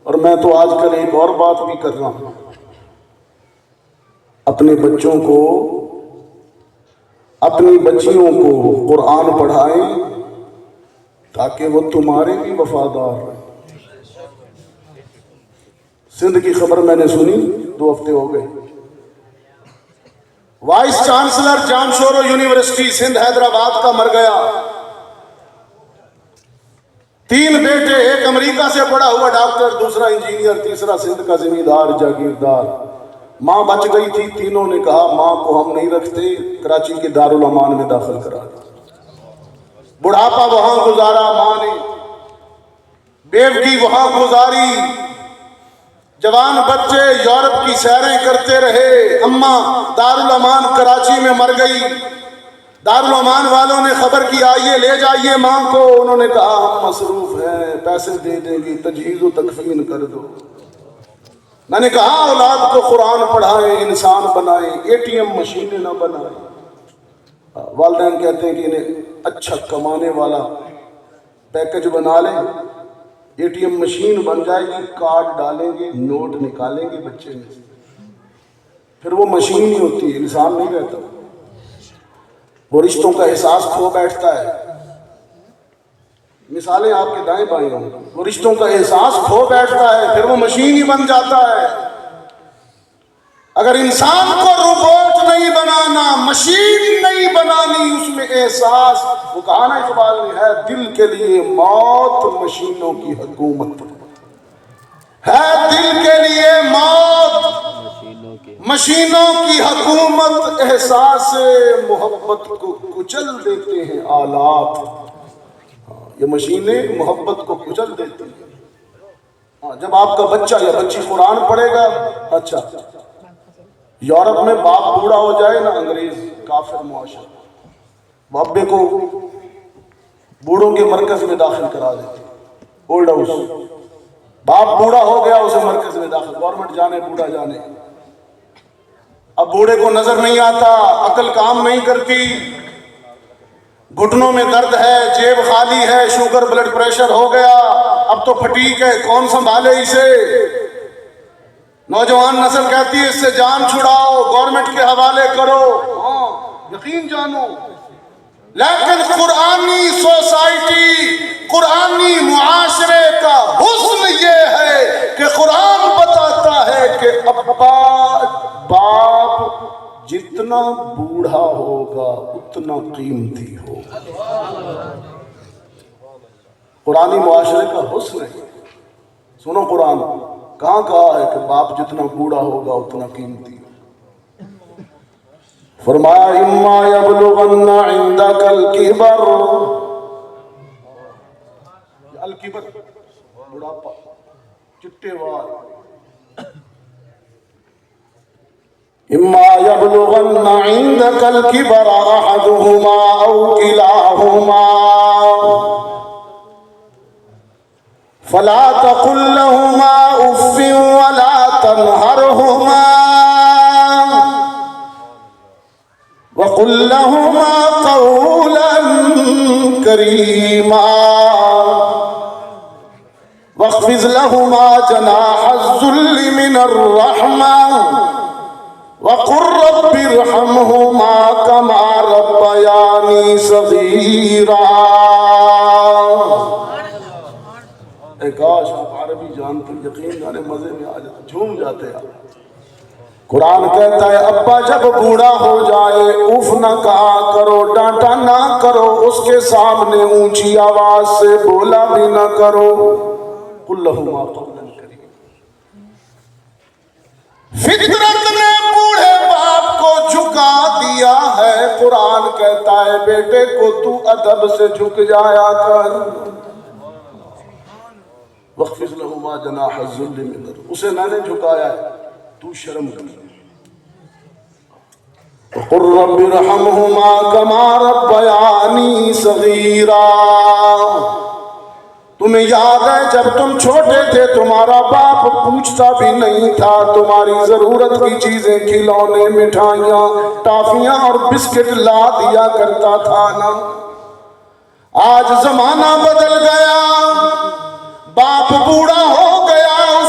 اور میں تو آج کل ایک اور بات بھی کر رہا ہوں، اپنے بچوں کو، اپنی بچیوں کو قرآن پڑھائیں تاکہ وہ تمہارے بھی وفادار ہیں۔ سندھ کی خبر میں نے سنی، 2 ہفتے ہو گئے، vice chancellor Jamshoro university Sindh Hyderabad کا مر گیا۔ 3 بیٹے، ایک امریکہ سے پڑھا ہوا ڈاکٹر، دوسرا انجینئر، تیسرا سندھ کا زمیندار جاگیردار۔ ماں بچ گئی تھی، تینوں نے کہا ماں کو ہم نہیں رکھتے، کراچی کے دارالامان میں داخل کرا دیا۔ بڑھاپا وہاں گزارا ماں نے، بیوگی وہاں گزاری، جوان بچے یورپ کی سیریں کرتے رہے۔ اماں دارالامان کراچی میں مر گئی، دارالامان والوں نے خبر کی آئیے لے جائیے ماں کو، انہوں نے کہا ہم مصروف ہیں، پیسے دے دیں گی، تجہیز و تکفین کر دو۔ میں نے کہا اولاد کو قرآن پڑھائیں، انسان بنائیں، ATM مشینیں نہ بنائیں۔ والدین کہتے ہیں کہ انہیں اچھا کمانے والا پیکج بنا لیں، ATM مشین بن جائے گی، کارڈ ڈالیں گے، نوٹ نکالیں گے بچے میں سے، پھر وہ مشین نہیں ہوتی، انسان نہیں رہتا، وہ رشتوں کا احساس کھو بیٹھتا ہے۔ مثالیں آپ کے دائیں بائیں ہوں، وہ رشتوں کا احساس کھو بیٹھتا ہے، پھر وہ مشین ہی بن جاتا ہے۔ اگر انسان کو روبوٹ نہیں بنانا، مشین نہیں بنانی، اس میں احساس، وہ کہا نا اقبال نے، ہے دل کے لیے موت مشینوں کی حکومت، ہے دل کے لیے موت مشینوں کی حکومت، احساس محبت کو کچل دیتے ہیں آلات۔ یہ مشینیں محبت کو کچل دیتی ہیں۔ جب آپ کا بچہ یا بچی قرآن پڑھے گا، اچھا یورپ میں باپ بوڑھا ہو جائے نا، انگریز کافر معاشرہ، بابے کو بوڑھوں کے مرکز میں داخل کرا دیتے، اولڈ ہاؤس، باپ بوڑھا ہو گیا اسے مرکز میں داخل، گورنمنٹ جانے بوڑھا جانے۔ اب بوڑھے کو نظر نہیں آتا، عقل کام نہیں کرتی، گھٹنوں میں درد ہے، جیب خالی ہے، شوگر بلڈ پریشر ہو گیا، اب تو پھٹیک ہے، کون سنبھالے اسے؟ نوجوان نسل کہتی ہے اس سے جان چھڑاؤ، گورنمنٹ کے حوالے کرو۔ ہاں یقین جانو، لیکن قرآنی سوسائٹی، قرآنی معاشرے کا حسن یہ ہے کہ قرآن بتاتا ہے کہ باپ جتنا بوڑھا ہوگا اتنا قیمتی ہوگا۔ قرآنی معاشرے کا حسن ہے۔ سنو قرآن کہاں کہا ہے کہ باپ جتنا بوڑھا ہوگا اتنا قیمتی ہوگا؟ فرمایا اما یبلغن عندک الکبر، الکبر بڑھاپا، چٹے وار، اما یبلغن عندک الکبر احدہما او کلاہما فلا تقل لهما اف ولا تنهرهما وقل لهما قولا كريما واخفض لهما جناح الذل من الرحمة وقل رب ارحمهما كما ربياني صغيرا۔ اے کاش آپ عربی جانتے، یقین جانے مزے میں آ جاتے، جھوم جاتے آپ۔ قرآن کہتا ہے ابا جب بوڑھا ہو جائے اف نہ کہا کرو، ڈانٹا نہ کرو، اس کے سامنے اونچی آواز سے بولا بھی نہ کرو۔ قل لہما قولا کریما۔ فطرت نے بوڑھے باپ کو جھکا دیا ہے، قرآن کہتا ہے بیٹے کو تو ادب سے جھک جایا کر۔ وَاخْفِضْ لَهُمَا جَنَاحَ الذُّلِّ مِنَ الرَّحْمَةِ، اسے میں نے جھکایا ہے، تو شرم کر۔ وَقُلْ رَبِّ ارْحَمْهُمَا كَمَا رَبَّيَانِي صَغِيرًا۔ تمہیں یاد ہے جب تم چھوٹے تھے تمہارا باپ پوچھتا بھی نہیں تھا، تمہاری ضرورت کی چیزیں، کھلونے، مٹھائیاں، ٹافیاں اور بسکٹ لا دیا کرتا تھا نا۔ آج زمانہ بدل گیا، باپ بوڑھا ہو گیا، اس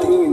3।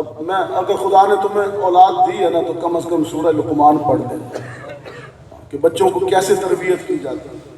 اب میں اگر خدا نے تمہیں اولاد دی ہے نا تو کم از کم سورہ لقمان پڑھ دیں کہ بچوں کو کیسے تربیت کی جاتی ہے.